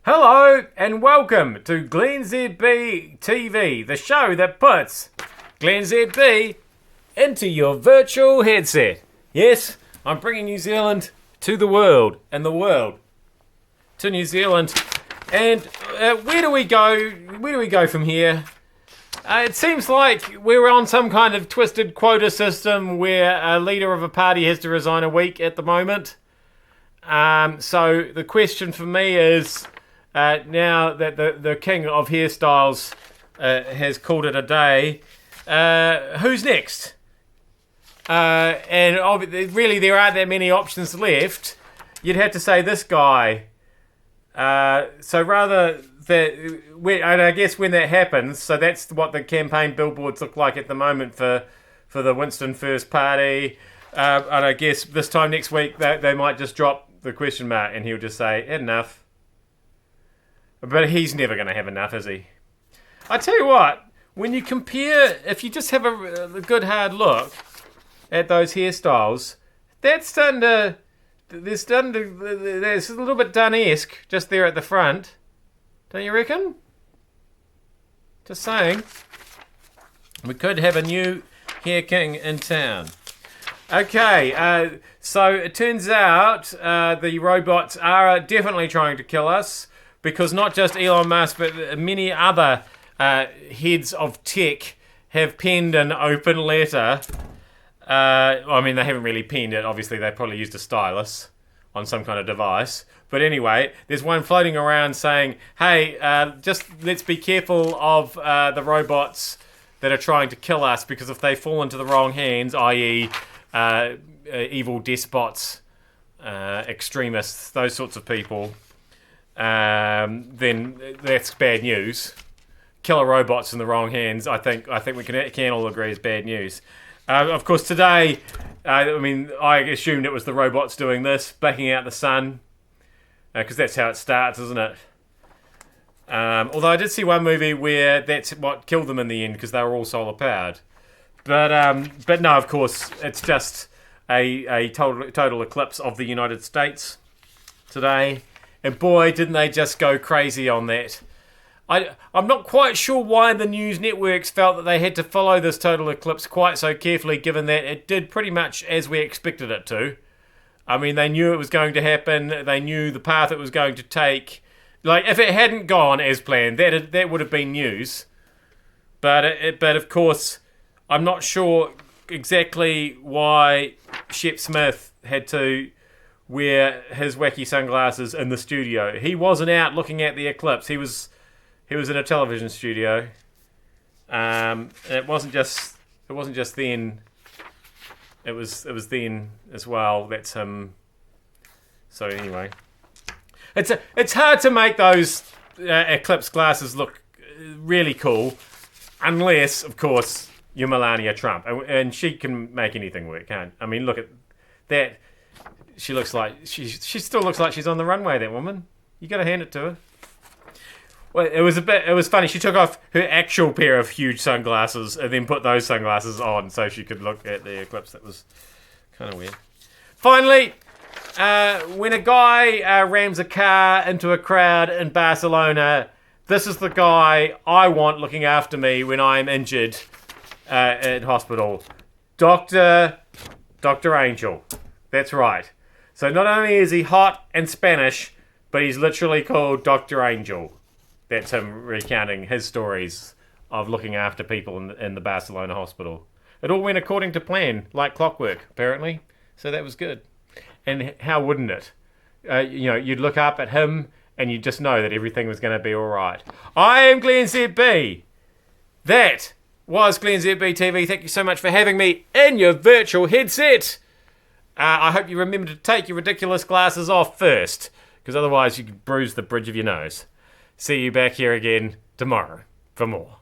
Hello and welcome to glennzb TV, the show that puts glennzb into your virtual headset. Yes, I'm bringing New Zealand to the world, and the world to New Zealand. And where do we go? Where do we go from here? It seems like we're on some kind of twisted quota system where a leader of a party has to resign a week at the moment. So the question for me is, now that the king of hairstyles has called it a day, who's next? And really there aren't that many options left. You'd have to say this guy. So rather that, and I guess when that happens, so that's what the campaign billboards look like at the moment for the Winston First Party. And I guess this time next week they might just drop the question mark and he'll just say, enough. But he's never going to have enough, is he? I tell you what, when you compare, if you just have a good hard look at those hairstyles, there's a little bit Dunn-esque just there at the front. Don't you reckon? Just saying. We could have a new hair king in town. Okay, so it turns out the robots are definitely trying to kill us, because not just Elon Musk, but many other heads of tech have penned an open letter. I mean, they haven't really penned it. Obviously, they probably used a stylus on some kind of device. But anyway, there's one floating around saying, hey, just let's be careful of the robots that are trying to kill us, because if they fall into the wrong hands, i.e. Evil despots, extremists, those sorts of people, then that's bad news. Killer robots in the wrong hands, I think we can all agree is bad news. Of course, today, I assumed it was the robots doing this, blacking out the sun, because that's how it starts, isn't it? Although I did see one movie where that's what killed them in the end, because they were all solar powered. But no, of course, it's just a total eclipse of the United States today. And boy, didn't they just go crazy on that. I'm not quite sure why the news networks felt that they had to follow this total eclipse quite so carefully, given that it did pretty much as we expected it to. I mean, they knew it was going to happen. They knew the path it was going to take. Like, if it hadn't gone as planned, that would have been news. But of course, I'm not sure exactly why Shep Smith had to wear his wacky sunglasses in the studio. He wasn't out looking at the eclipse. He was in a television studio. And it wasn't just then. It was then as well. That's him. So anyway, it's hard to make those eclipse glasses look really cool, unless, of course, you're Melania Trump, and she can make anything work, can't? I mean, look at that. She looks like she still looks like she's on the runway. That woman, you got to hand it to her. Well, it was funny. She took off her actual pair of huge sunglasses and then put those sunglasses on so she could look at the eclipse. That was kind of weird. Finally, when a guy rams a car into a crowd in Barcelona, this is the guy I want looking after me when I'm injured at hospital. Dr. Angel. That's right. So not only is he hot and Spanish, but he's literally called Dr. Angel. That's him recounting his stories of looking after people in the Barcelona hospital. It all went according to plan, like clockwork, apparently. So that was good. And how wouldn't it? You'd look up at him and you'd just know that everything was going to be all right. I am glennzb. That was glennzb TV. Thank you so much for having me in your virtual headset. I hope you remember to take your ridiculous glasses off first, because otherwise you could bruise the bridge of your nose. See you back here again tomorrow for more.